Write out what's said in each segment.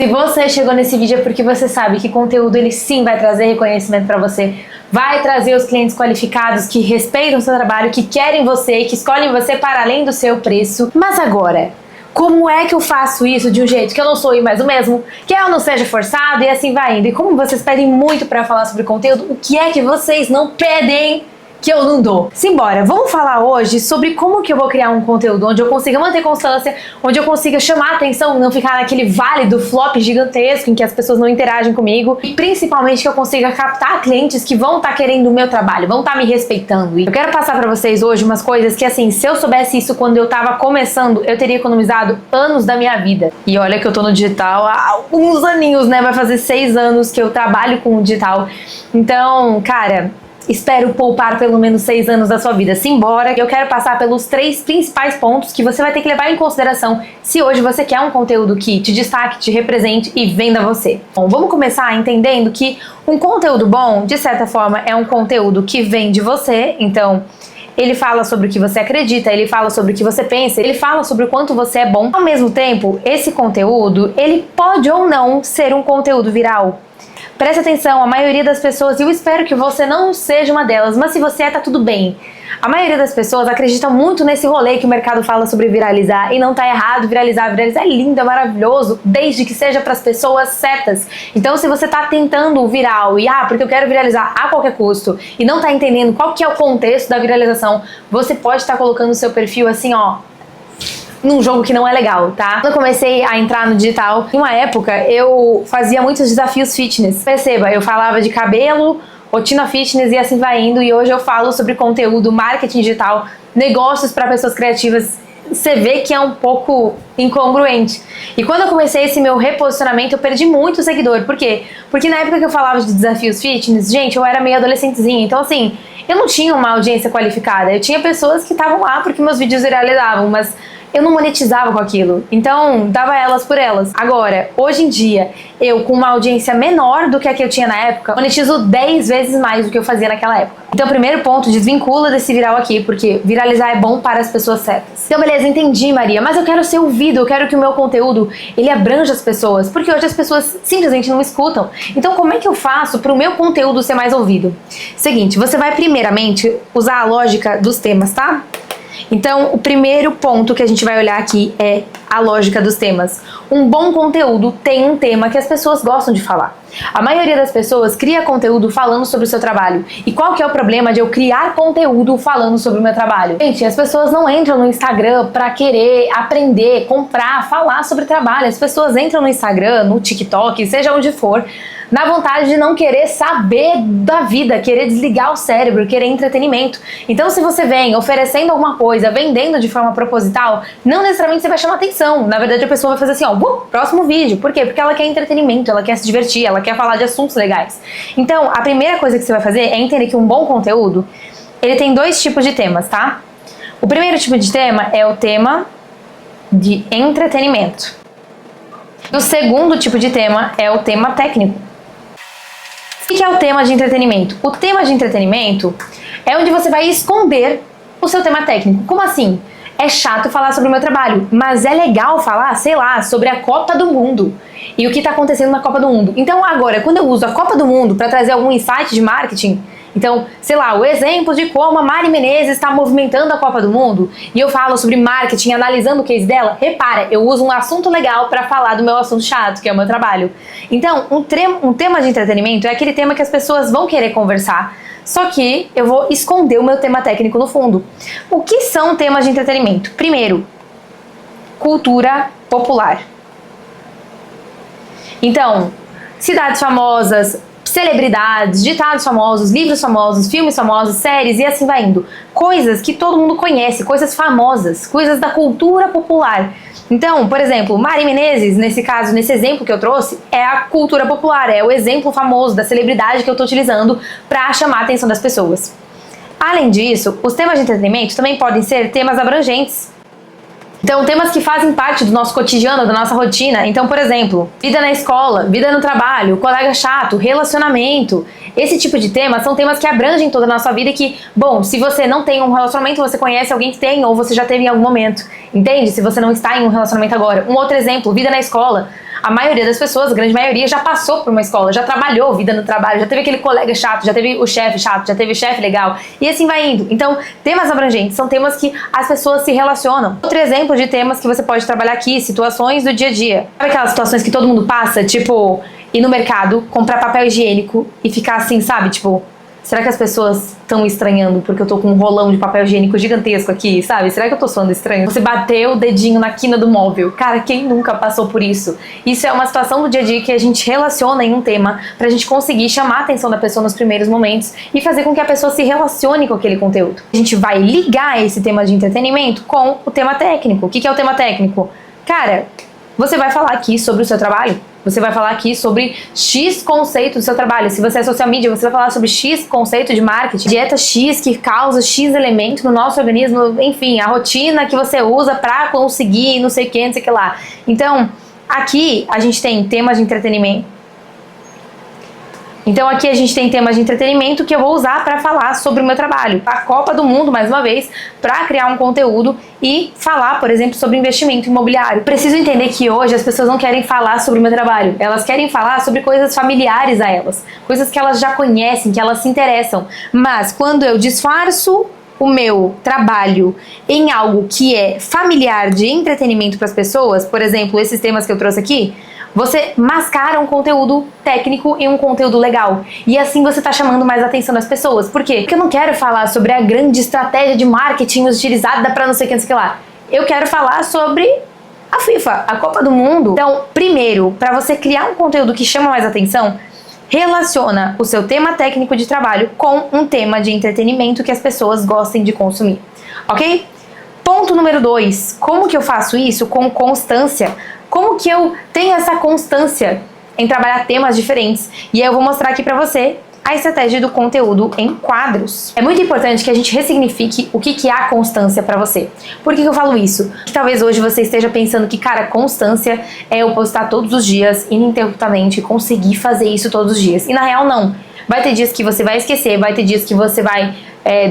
Se você chegou nesse vídeo é porque você sabe que conteúdo ele sim vai trazer reconhecimento para você, vai trazer os clientes qualificados que respeitam o seu trabalho, que querem você, que escolhem você para além do seu preço. Mas agora, como é que eu faço isso de um jeito que eu não sou mais o mesmo, que eu não seja forçado e assim vai indo? E como vocês pedem muito para falar sobre conteúdo, o que é que vocês não pedem que eu não dou? Simbora, vamos falar hoje sobre como que eu vou criar um conteúdo onde eu consiga manter constância, onde eu consiga chamar a atenção, não ficar naquele vale do flop gigantesco em que as pessoas não interagem comigo, e principalmente que eu consiga captar clientes que vão estar querendo o meu trabalho, vão estar me respeitando. E eu quero passar pra vocês hoje umas coisas que, assim, se eu soubesse isso quando eu tava começando, eu teria economizado anos da minha vida. E olha que eu tô no digital há alguns aninhos, né? Vai fazer 6 anos que eu trabalho com o digital. Então, cara, espero poupar pelo menos 6 anos da sua vida. Simbora, eu quero passar pelos 3 principais pontos que você vai ter que levar em consideração se hoje você quer um conteúdo que te destaque, te represente e venda você. Bom, vamos começar entendendo que um conteúdo bom, de certa forma, é um conteúdo que vem de você. Então, ele fala sobre o que você acredita, ele fala sobre o que você pensa, ele fala sobre o quanto você é bom. Ao mesmo tempo, esse conteúdo, ele pode ou não ser um conteúdo viral. Preste atenção, a maioria das pessoas, e eu espero que você não seja uma delas, mas se você é, tá tudo bem. A maioria das pessoas acredita muito nesse rolê que o mercado fala sobre viralizar, e não tá errado viralizar. Viralizar é lindo, é maravilhoso, desde que seja para as pessoas certas. Então, se você tá tentando o viral e, porque eu quero viralizar a qualquer custo, e não tá entendendo qual que é o contexto da viralização, você pode estar colocando o seu perfil assim, num jogo que não é legal, tá? Quando eu comecei a entrar no digital, em uma época eu fazia muitos desafios fitness. Perceba, eu falava de cabelo, rotina fitness e assim vai indo, e hoje eu falo sobre conteúdo, marketing digital, negócios para pessoas criativas. Você vê que é um pouco incongruente. E quando eu comecei esse meu reposicionamento, eu perdi muito seguidor. Por quê? Porque na época que eu falava de desafios fitness, gente, eu era meio adolescentezinha, então assim, eu não tinha uma audiência qualificada. Eu tinha pessoas que estavam lá porque meus vídeos viralizavam, mas eu não monetizava com aquilo, então dava elas por elas. Agora, hoje em dia, eu com uma audiência menor do que a que eu tinha na época, monetizo 10 vezes mais do que eu fazia naquela época. Então, primeiro ponto, desvincula desse viral aqui, porque viralizar é bom para as pessoas certas. Então, beleza, entendi, Maria, mas eu quero ser ouvido, eu quero que o meu conteúdo, ele abranja as pessoas, porque hoje as pessoas simplesmente não escutam. Então, como é que eu faço para o meu conteúdo ser mais ouvido? Seguinte, você vai primeiramente usar a lógica dos temas, tá? Então, o primeiro ponto que a gente vai olhar aqui é a lógica dos temas. Um bom conteúdo tem um tema que as pessoas gostam de falar. A maioria das pessoas cria conteúdo falando sobre o seu trabalho. E qual que é o problema de eu criar conteúdo falando sobre o meu trabalho? Gente, as pessoas não entram no Instagram pra querer aprender, comprar, falar sobre trabalho. As pessoas entram no Instagram, no TikTok, seja onde for, na vontade de não querer saber da vida, querer desligar o cérebro, querer entretenimento. Então, se você vem oferecendo alguma coisa, vendendo de forma proposital, não necessariamente você vai chamar atenção. Na verdade, a pessoa vai fazer assim, próximo vídeo. Por quê? Porque ela quer entretenimento, ela quer se divertir, ela quer falar de assuntos legais. Então, a primeira coisa que você vai fazer é entender que um bom conteúdo, ele tem 2 tipos de temas, tá? O primeiro tipo de tema é o tema de entretenimento. O segundo tipo de tema é o tema técnico. O que é o tema de entretenimento? O tema de entretenimento é onde você vai esconder o seu tema técnico. Como assim? É chato falar sobre o meu trabalho, mas é legal falar, sei lá, sobre a Copa do Mundo e o que está acontecendo na Copa do Mundo. Então agora, quando eu uso a Copa do Mundo para trazer algum insight de marketing, então, sei lá, o exemplo de como a Mari Menezes está movimentando a Copa do Mundo, e eu falo sobre marketing, analisando o case dela, repara, eu uso um assunto legal para falar do meu assunto chato, que é o meu trabalho. Então, um tema de entretenimento é aquele tema que as pessoas vão querer conversar, só que eu vou esconder o meu tema técnico no fundo. O que são temas de entretenimento? Primeiro, cultura popular. Então, cidades famosas, celebridades, ditados famosos, livros famosos, filmes famosos, séries e assim vai indo. Coisas que todo mundo conhece, coisas famosas, coisas da cultura popular. Então, por exemplo, Mari Menezes, nesse caso, nesse exemplo que eu trouxe, é a cultura popular, é o exemplo famoso da celebridade que eu estou utilizando para chamar a atenção das pessoas. Além disso, os temas de entretenimento também podem ser temas abrangentes. Então, temas que fazem parte do nosso cotidiano, da nossa rotina. Então, por exemplo, vida na escola, vida no trabalho, colega chato, relacionamento. Esse tipo de temas são temas que abrangem toda a nossa vida e que, bom, se você não tem um relacionamento, você conhece alguém que tem ou você já teve em algum momento. Entende? Se você não está em um relacionamento agora. Um outro exemplo, vida na escola. A maioria das pessoas, a grande maioria, já passou por uma escola, já trabalhou vida no trabalho, já teve aquele colega chato, já teve o chefe chato, já teve o chefe legal, e assim vai indo. Então, temas abrangentes são temas que as pessoas se relacionam. Outro exemplo de temas que você pode trabalhar aqui, situações do dia a dia. Sabe aquelas situações que todo mundo passa, tipo, ir no mercado, comprar papel higiênico e ficar assim, sabe, tipo, será que as pessoas estão estranhando porque eu tô com um rolão de papel higiênico gigantesco aqui, sabe? Será que eu tô soando estranho? Você bateu o dedinho na quina do móvel. Cara, quem nunca passou por isso? Isso é uma situação do dia a dia que a gente relaciona em um tema pra gente conseguir chamar a atenção da pessoa nos primeiros momentos e fazer com que a pessoa se relacione com aquele conteúdo. A gente vai ligar esse tema de entretenimento com o tema técnico. O que é o tema técnico? Cara, você vai falar aqui sobre o seu trabalho. Você vai falar aqui sobre X conceito do seu trabalho. Se você é social media, você vai falar sobre X conceito de marketing, dieta X que causa X elemento no nosso organismo, enfim, a rotina que você usa pra conseguir não sei o que, não sei o que lá. Então, aqui a gente tem temas de entretenimento. Então aqui a gente tem temas de entretenimento que eu vou usar para falar sobre o meu trabalho. A Copa do Mundo, mais uma vez, para criar um conteúdo e falar, por exemplo, sobre investimento imobiliário. Preciso entender que hoje as pessoas não querem falar sobre o meu trabalho. Elas querem falar sobre coisas familiares a elas. Coisas que elas já conhecem, que elas se interessam. Mas quando eu disfarço o meu trabalho em algo que é familiar de entretenimento para as pessoas, por exemplo, esses temas que eu trouxe aqui, você mascara um conteúdo técnico em um conteúdo legal. E assim você tá chamando mais a atenção das pessoas. Por quê? Porque eu não quero falar sobre a grande estratégia de marketing utilizada pra não sei o que, não sei o que lá. Eu quero falar sobre a FIFA, a Copa do Mundo. Então, primeiro, pra você criar um conteúdo que chama mais atenção, relaciona o seu tema técnico de trabalho com um tema de entretenimento que as pessoas gostem de consumir. Ok? Ponto número 2. Como que eu faço isso? Com constância. Como que eu tenho essa constância em trabalhar temas diferentes? E aí eu vou mostrar aqui pra você a estratégia do conteúdo em quadros. É muito importante que a gente ressignifique o que é a constância pra você. Por que eu falo isso? Porque talvez hoje você esteja pensando que, cara, constância é eu postar todos os dias, ininterruptamente, conseguir fazer isso todos os dias. E na real, não. Vai ter dias que você vai esquecer, vai ter dias que você vai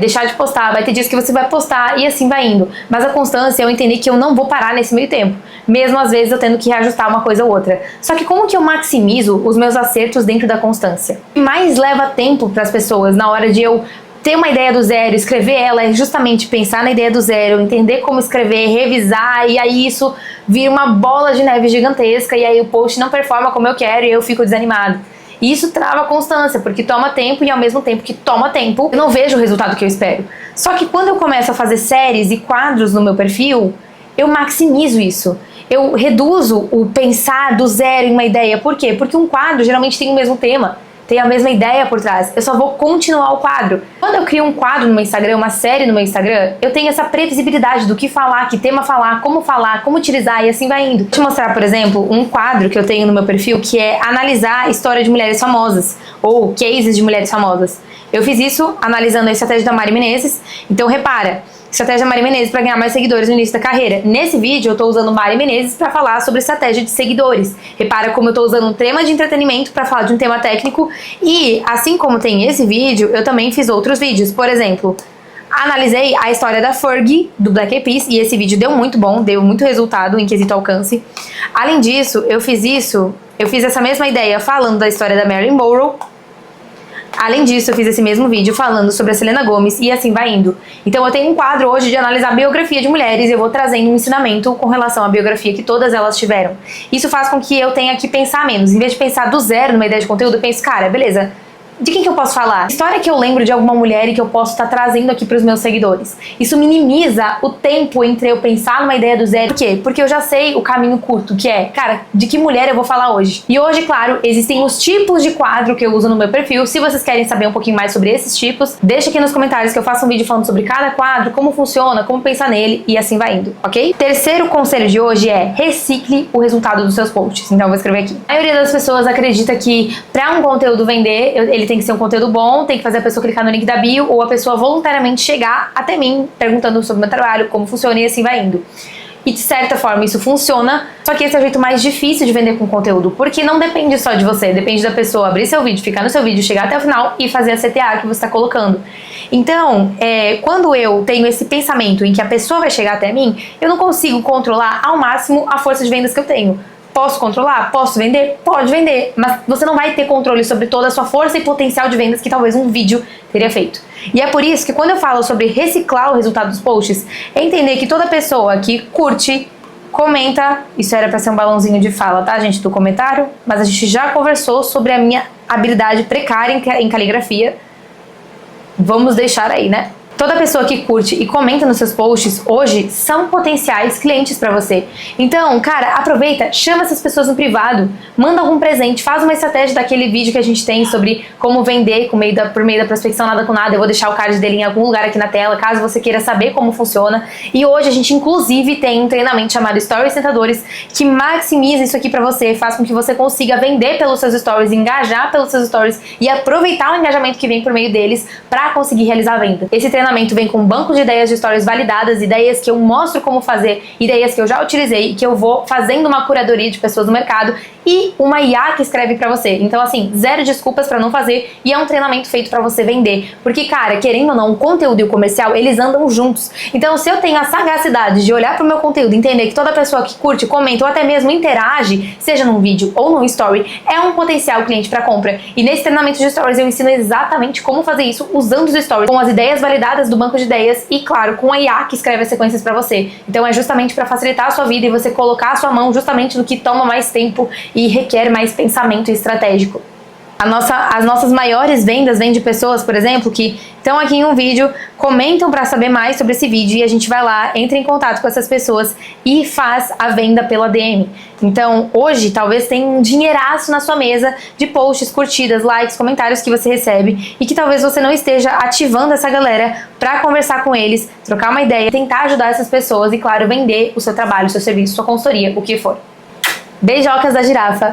deixar de postar, vai ter dias que você vai postar e assim vai indo. Mas a constância é eu entender que eu não vou parar nesse meio tempo, mesmo às vezes eu tendo que reajustar uma coisa ou outra. Só que como que eu maximizo os meus acertos dentro da constância? O que mais leva tempo para as pessoas na hora de eu ter uma ideia do zero, escrever ela, é justamente pensar na ideia do zero, entender como escrever, revisar, e aí isso vira uma bola de neve gigantesca, e aí o post não performa como eu quero e eu fico desanimado. E isso trava a constância, porque toma tempo e ao mesmo tempo que toma tempo, eu não vejo o resultado que eu espero. Só que quando eu começo a fazer séries e quadros no meu perfil, eu maximizo isso. Eu reduzo o pensar do zero em uma ideia. Por quê? Porque um quadro geralmente tem o mesmo tema, tem a mesma ideia por trás. Eu só vou continuar o quadro. Quando eu crio um quadro no meu Instagram, uma série no meu Instagram, eu tenho essa previsibilidade do que falar, que tema falar, como utilizar e assim vai indo. Vou te mostrar, por exemplo, um quadro que eu tenho no meu perfil que é analisar a história de mulheres famosas ou cases de mulheres famosas. Eu fiz isso analisando a estratégia da Mari Menezes. Então repara, estratégia Mari Menezes para ganhar mais seguidores no início da carreira. Nesse vídeo eu tô usando Mari Menezes para falar sobre estratégia de seguidores. Repara como eu tô usando um tema de entretenimento para falar de um tema técnico. E assim como tem esse vídeo, eu também fiz outros vídeos. Por exemplo, analisei a história da Fergie, do Black Eyed Peas, e esse vídeo deu muito bom, deu muito resultado em quesito alcance. Além disso, eu fiz essa mesma ideia falando da história da Marilyn Monroe. Além disso, eu fiz esse mesmo vídeo falando sobre a Selena Gomez e assim vai indo. Então eu tenho um quadro hoje de analisar a biografia de mulheres e eu vou trazendo um ensinamento com relação à biografia que todas elas tiveram. Isso faz com que eu tenha que pensar menos. Em vez de pensar do zero numa ideia de conteúdo, eu penso, cara, beleza, de quem que eu posso falar? História que eu lembro de alguma mulher e que eu posso estar trazendo aqui para os meus seguidores. Isso minimiza o tempo entre eu pensar numa ideia do zero. Por quê? Porque eu já sei o caminho curto, que é, cara, de que mulher eu vou falar hoje. E hoje, claro, existem os tipos de quadro que eu uso no meu perfil. Se vocês querem saber um pouquinho mais sobre esses tipos, deixa aqui nos comentários que eu faço um vídeo falando sobre cada quadro, como funciona, como pensar nele e assim vai indo, ok? Terceiro conselho de hoje é recicle o resultado dos seus posts. Então eu vou escrever aqui. A maioria das pessoas acredita que para um conteúdo vender, ele tem que ser um conteúdo bom, tem que fazer a pessoa clicar no link da bio ou a pessoa voluntariamente chegar até mim perguntando sobre o meu trabalho, como funciona e assim vai indo. E de certa forma isso funciona, só que esse é o jeito mais difícil de vender com conteúdo, porque não depende só de você, depende da pessoa abrir seu vídeo, ficar no seu vídeo, chegar até o final e fazer a CTA que você está colocando. Então, quando eu tenho esse pensamento em que a pessoa vai chegar até mim, eu não consigo controlar ao máximo a força de vendas que eu tenho. Posso controlar? Posso vender? Pode vender, mas você não vai ter controle sobre toda a sua força e potencial de vendas que talvez um vídeo teria feito. E é por isso que quando eu falo sobre reciclar o resultado dos posts, é entender que toda pessoa que curte, comenta, isso era pra ser um balãozinho de fala, tá, gente, do comentário, mas a gente já conversou sobre a minha habilidade precária em caligrafia. Vamos deixar aí, né? Toda pessoa que curte e comenta nos seus posts hoje são potenciais clientes pra você. Então, cara, aproveita, chama essas pessoas no privado, manda algum presente, faz uma estratégia daquele vídeo que a gente tem sobre como vender por meio da prospecção nada com nada. Eu vou deixar o card dele em algum lugar aqui na tela, caso você queira saber como funciona. E hoje a gente, inclusive, tem um treinamento chamado Stories Tentadores, que maximiza isso aqui pra você, faz com que você consiga vender pelos seus stories, engajar pelos seus stories e aproveitar o engajamento que vem por meio deles pra conseguir realizar a venda. Esse treinamento vem com um banco de ideias de stories validadas, ideias que eu mostro como fazer, ideias que eu já utilizei e que eu vou fazendo uma curadoria de pessoas no mercado e uma IA que escreve pra você. Então, assim, zero desculpas pra não fazer e é um treinamento feito pra você vender. Porque, cara, querendo ou não, o conteúdo e o comercial, eles andam juntos. Então, se eu tenho a sagacidade de olhar pro meu conteúdo, entender que toda pessoa que curte, comenta ou até mesmo interage, seja num vídeo ou num story, é um potencial cliente pra compra. E nesse treinamento de stories eu ensino exatamente como fazer isso usando os stories, com as ideias validadas do banco de ideias e, claro, com a IA que escreve as sequências pra você. Então, é justamente pra facilitar a sua vida e você colocar a sua mão justamente no que toma mais tempo e requer mais pensamento estratégico. As nossas maiores vendas vêm de pessoas, por exemplo, que estão aqui em um vídeo, comentam para saber mais sobre esse vídeo e a gente vai lá, entra em contato com essas pessoas e faz a venda pela DM. Então, hoje, talvez tenha um dinheiraço na sua mesa de posts, curtidas, likes, comentários que você recebe e que talvez você não esteja ativando essa galera para conversar com eles, trocar uma ideia, tentar ajudar essas pessoas e, claro, vender o seu trabalho, o seu serviço, sua consultoria, o que for. Beijocas da girafa!